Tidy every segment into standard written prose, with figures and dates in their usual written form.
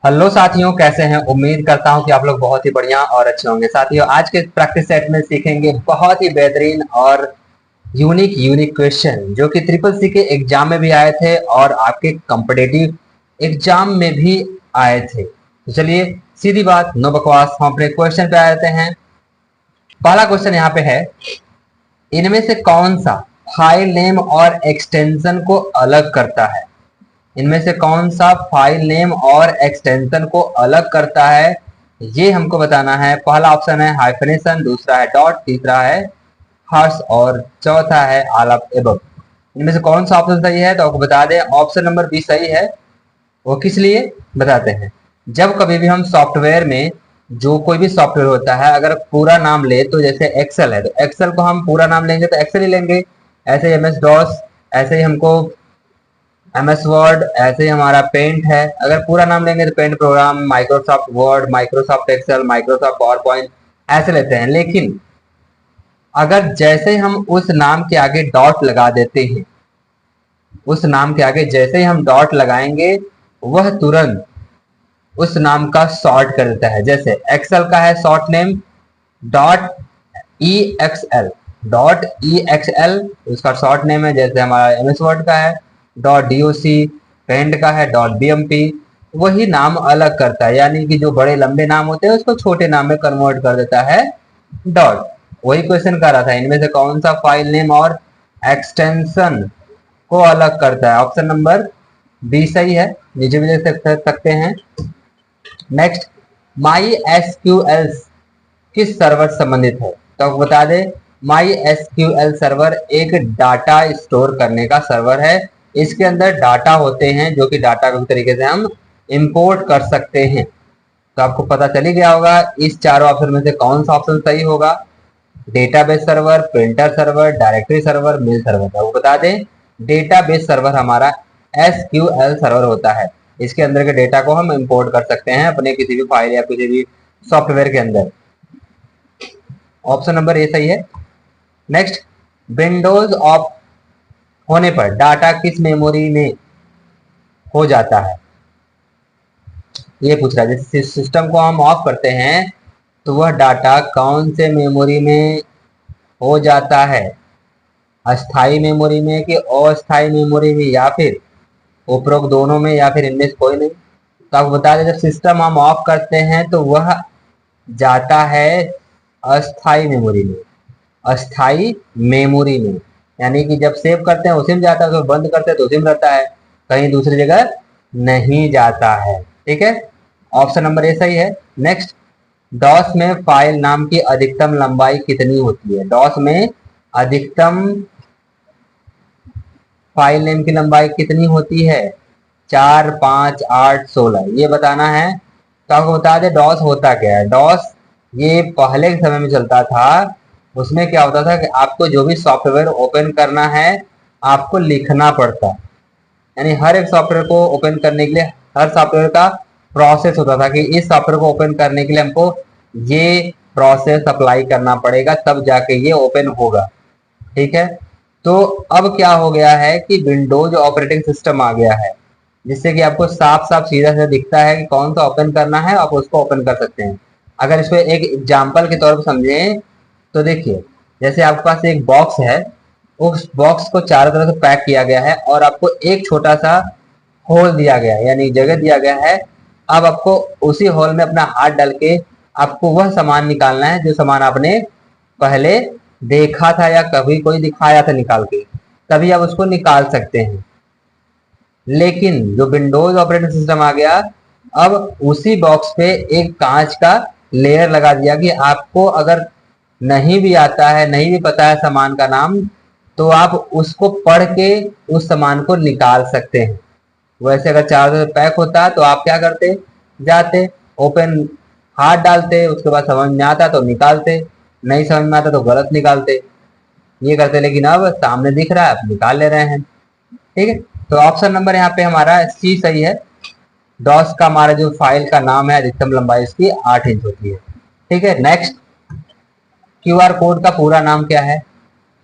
Hello साथियों, कैसे हैं। उम्मीद करता हूं कि आप लोग बहुत ही बढ़िया और अच्छे होंगे। साथियों, आज के प्रैक्टिस सेट में सीखेंगे बहुत ही बेहतरीन और यूनिक यूनिक क्वेश्चन जो कि ट्रिपल सी के एग्जाम में भी आए थे और आपके कॉम्पिटेटिव एग्जाम में भी आए थे। तो चलिए, सीधी बात, नो बकवास, हम अपने क्वेश्चन पे आ जाते हैं। पहला क्वेश्चन यहाँ पे है, इनमें से कौन सा फाइल नेम और एक्सटेंशन को अलग करता है। इनमें से कौन सा फाइल नेम और एक्सटेंशन को अलग करता है, ये हमको बताना है। पहला ऑप्शन है हाइफनेशन, दूसरा है डॉट, तीसरा है हर्ष और चौथा है ऑल ऑफ एबव। इनमें से कौन सा ऑप्शन सही है तो आपको बता दें, ऑप्शन नंबर बी सही है। वो किस लिए बताते हैं। जब कभी भी हम सॉफ्टवेयर में, जो कोई भी सॉफ्टवेयर होता है, अगर पूरा नाम ले तो जैसे एक्सेल है तो एक्सेल को हम पूरा नाम लेंगे तो एक्सेल ही लेंगे। ऐसे ही एमएस डॉस, ऐसे ही हमको एमएस वर्ड, ऐसे ही हमारा पेंट है। अगर पूरा नाम लेंगे तो paint program, Microsoft Word, Microsoft Excel, Microsoft Power Point, ऐसे लेते हैं। लेकिन अगर जैसे हम उस नाम के आगे डॉट लगा देते हैं, उस नाम के आगे जैसे ही हम डॉट लगाएंगे, वह तुरंत उस नाम का शॉर्ट कर देता है। जैसे एक्सेल का है short name dot E XL, dot E XL उसका शॉर्ट नेम है। जैसे हमारा एमएस वर्ड का है डॉट डीओसी, पेंट का है डॉट बीएमपी। वही नाम अलग करता है, यानी कि जो बड़े लंबे नाम होते हैं उसको छोटे नाम में कन्वर्ट कर देता है डॉट। वही क्वेश्चन कर रहा था, इनमें से कौन सा फाइल नेम और एक्सटेंशन को अलग करता है। ऑप्शन नंबर बी सही है, नीचे भी देख सकते हैं। नेक्स्ट, माई एसक्यूएल किस सर्वर से संबंधित है तो आपको बता दें, माई एसक्यूएल सर्वर एक डाटा स्टोर करने का सर्वर है। इसके अंदर डाटा होते हैं जो कि डाटा को तरीके से हम इंपोर्ट कर सकते हैं। तो आपको पता चल ही गया होगा इस चारों ऑप्शन में से कौन सा ऑप्शन सही होगा। Database server, printer server, directory server, mail server. आपको बता दें, डेटाबेस सर्वर हमारा एसक्यूएल सर्वर होता है। इसके अंदर के डेटा को हम इंपोर्ट कर सकते हैं अपने किसी भी फाइल या किसी भी सॉफ्टवेयर के अंदर। ऑप्शन नंबर ए सही है। नेक्स्ट, विंडोज ऑफ होने पर डाटा किस मेमोरी में हो जाता है, ये पूछ रहा है। जैसे सिस्टम को हम ऑफ करते हैं तो वह डाटा कौन से मेमोरी में हो जाता है, अस्थाई मेमोरी में कि अस्थाई मेमोरी में, या फिर उपरोक्त दोनों में, या फिर इनमें से कोई नहीं। तो आपको बता दें, जब सिस्टम हम ऑफ करते हैं तो वह जाता है अस्थाई मेमोरी में, अस्थाई मेमोरी में। यानी कि जब सेव करते हैं उसी में जाता है, तो बंद करते हैं तो उसी में रहता है, कहीं दूसरी जगह नहीं जाता है। ठीक है, ऑप्शन नंबर ए सही है। नेक्स्ट, डॉस में फाइल नाम की अधिकतम लंबाई कितनी होती है। डॉस में अधिकतम फाइल नेम की लंबाई कितनी होती है, 4, 5, 8, 16, ये बताना है। तो आपको बता दें डॉस होता क्या है। डॉस ये पहले के समय में चलता था। उसमें क्या होता था कि आपको जो भी सॉफ्टवेयर ओपन करना है आपको लिखना पड़ता, यानी हर एक सॉफ्टवेयर को ओपन करने के लिए हर सॉफ्टवेयर का प्रोसेस होता था कि इस सॉफ्टवेयर को ओपन करने के लिए हमको ये प्रोसेस अप्लाई करना पड़ेगा, तब जाके ये ओपन होगा। ठीक है, तो अब क्या हो गया है कि विंडोज ऑपरेटिंग सिस्टम आ गया है, जिससे कि आपको साफ साफ सीधा सीधा दिखता है कि कौन सा ओपन करना है, आप उसको ओपन कर सकते हैं। अगर इसको एक एग्जाम्पल के तौर पर समझें तो देखिए, जैसे आपके पास एक बॉक्स है, उस बॉक्स को चारों तरफ से पैक किया गया है और आपको एक छोटा सा होल दिया गया है, यानी जगह दिया गया है। अब आपको उसी होल में अपना हाथ डाल के आपको वह सामान निकालना है जो सामान आपने पहले देखा था या कभी कोई दिखाया था निकाल के, तभी आप उसको निकाल सकते हैं। लेकिन जो विंडोज ऑपरेटिंग सिस्टम आ गया, अब उसी बॉक्स पे एक कांच का लेयर लगा दिया कि आपको अगर नहीं भी आता है, नहीं भी पता है सामान का नाम, तो आप उसको पढ़ के उस सामान को निकाल सकते हैं। वैसे अगर चार्जर पैक होता तो आप क्या करते, जाते ओपन, हाथ डालते, उसके बाद समझ में आता तो निकालते, नहीं समझ में आता तो गलत निकालते, ये करते। लेकिन अब सामने दिख रहा है, आप निकाल ले रहे हैं। ठीक है, तो ऑप्शन नंबर यहाँ पे हमारा सी सही है। डॉस का हमारा जो फाइल का नाम है, अधिकतम लंबाई उसकी 8 इंच होती है। ठीक है, नेक्स्ट, क्यूआर कोड का पूरा नाम क्या है।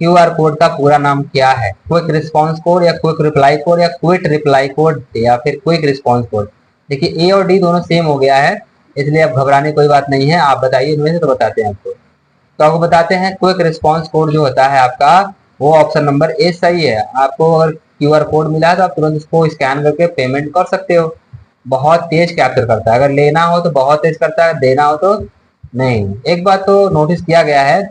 क्यूआर कोड का पूरा नाम क्या है, क्विक रिस्पॉन्स कोड या क्विक रिप्लाई कोड या क्विक रिप्लाई कोड या फिर क्विक रिस्पॉन्स कोड। देखिए ए और डी दोनों सेम हो गया है, इसलिए अब घबराने की कोई बात नहीं है। आप बताइए इनमें से, तो बताते हैं आपको। तो आपको बताते हैं क्विक रिस्पॉन्स कोड जो होता है आपका, वो ऑप्शन नंबर ए सही है। आपको अगर क्यूआर कोड मिला है तो आप तुरंत उसको स्कैन करके पेमेंट कर सकते हो। बहुत तेज कैप्चर करता है, अगर लेना हो तो बहुत तेज करता है, देना हो तो नहीं। एक बात तो नोटिस किया गया है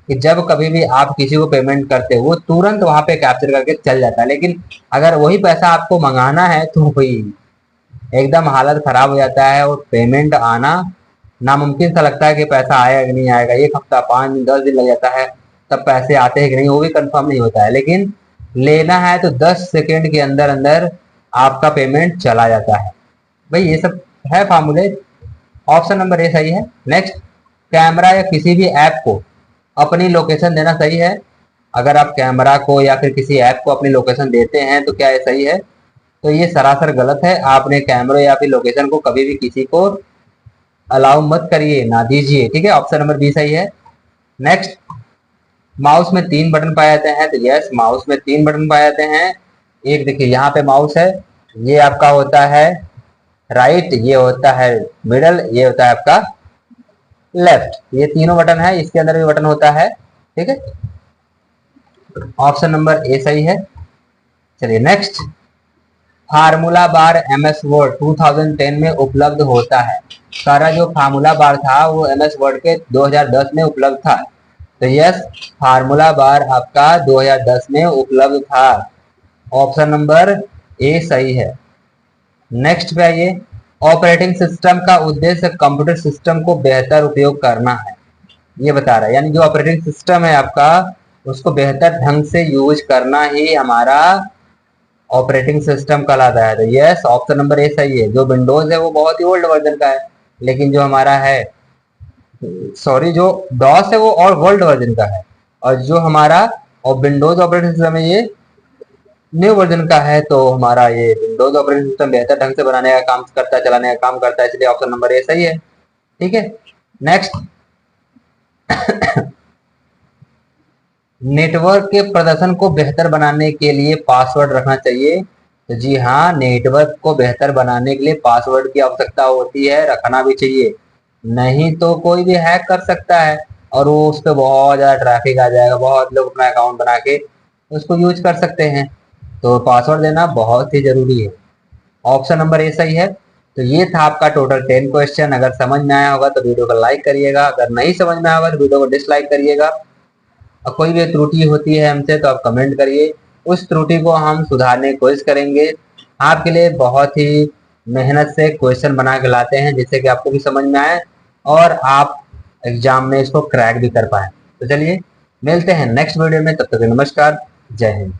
कि जब कभी भी आप किसी को पेमेंट करते हो वो तुरंत वहां पे कैप्चर करके चल जाता है, लेकिन अगर वही पैसा आपको मंगाना है तो वही एकदम हालत खराब हो जाता है और पेमेंट आना नामुमकिन सा लगता है कि पैसा आएगा कि नहीं आएगा। एक हफ्ता, 5 दिन, 10 दिन लग जाता है, तब पैसे आते हैं कि नहीं वो भी कंफर्म नहीं होता है। लेकिन लेना है तो 10 सेकेंड के अंदर अंदर आपका पेमेंट चला जाता है। भाई ये सब है फार्मूले। ऑप्शन नंबर ए सही है। नेक्स्ट, कैमरा या किसी भी ऐप को अपनी लोकेशन देना सही है। अगर आप कैमरा को या फिर किसी ऐप को अपनी लोकेशन देते हैं तो क्या ये सही है? तो ये सरासर गलत है। आपने कैमरे या फिर लोकेशन को कभी भी किसी को अलाउ मत करिए, ना दीजिए, ठीक है। ऑप्शन नंबर बी सही है। नेक्स्ट, माउस में 3 बटन पाए जाते हैं, तो यस माउस में 3 बटन पाए जाते हैं। एक देखिए यहाँ पे माउस है, ये आपका होता है राइट, ये होता है मिडल, ये होता है आपका लेफ्ट। ये तीनों बटन है, इसके अंदर भी बटन होता है, ठीक है। ऑप्शन नंबर ए सही है। चलिए नेक्स्ट, फार्मूला बार एमएस वर्ड 2010 में उपलब्ध होता है। सारा जो फार्मूला बार था वो एमएस वर्ड के 2010 में उपलब्ध था। तो यस, फार्मूला बार आपका 2010 में उपलब्ध था। ऑप्शन नंबर ए सही है। नेक्स्ट पे आइए, ऑपरेटिंग सिस्टम का उद्देश्य कंप्यूटर सिस्टम को बेहतर उपयोग करना है, ये बता रहा है। यानी जो ऑपरेटिंग सिस्टम है आपका उसको बेहतर ढंग से यूज करना ही हमारा ऑपरेटिंग सिस्टम कहलाता है। तो यस, ऑप्शन नंबर ए सही है। जो विंडोज है वो बहुत ही ओल्ड वर्जन का है, लेकिन जो हमारा है, सॉरी, जो डॉस है वो और वर्ल्ड वर्जन का है, और जो हमारा और विंडोज ऑपरेटिंग सिस्टम है ये न्यू वर्जन का है। तो हमारा ये विंडोज ऑपरेटिंग सिस्टम बेहतर ढंग से बनाने का काम करता है, चलाने का काम करता है, इसलिए ऑप्शन नंबर ए सही है, ठीक है। नेक्स्ट, नेटवर्क के प्रदर्शन को बेहतर बनाने के लिए पासवर्ड रखना चाहिए। तो जी हाँ, नेटवर्क को बेहतर बनाने के लिए पासवर्ड की आवश्यकता होती है, रखना भी चाहिए। नहीं तो कोई भी हैक कर सकता है और वो उस पर बहुत ज़्यादा ट्रैफिक आ जाएगा, बहुत लोग अपना अकाउंट बना के उसको यूज कर सकते हैं। तो पासवर्ड देना बहुत ही जरूरी है। ऑप्शन नंबर ए सही है। तो ये था आपका टोटल 10 क्वेश्चन। अगर समझ में आया होगा तो वीडियो को लाइक करिएगा, अगर नहीं समझ में आया होगा तो वीडियो को डिसलाइक करिएगा। और कोई भी त्रुटि होती है हमसे तो आप कमेंट करिए, उस त्रुटि को हम सुधारने की कोशिश करेंगे। आपके लिए बहुत ही मेहनत से क्वेश्चन बना के लाते हैं जिससे कि आपको भी समझ में आए और आप एग्जाम में इसको क्रैक भी कर पाए। तो चलिए मिलते हैं नेक्स्ट वीडियो में, तब तक नमस्कार, जय हिंद।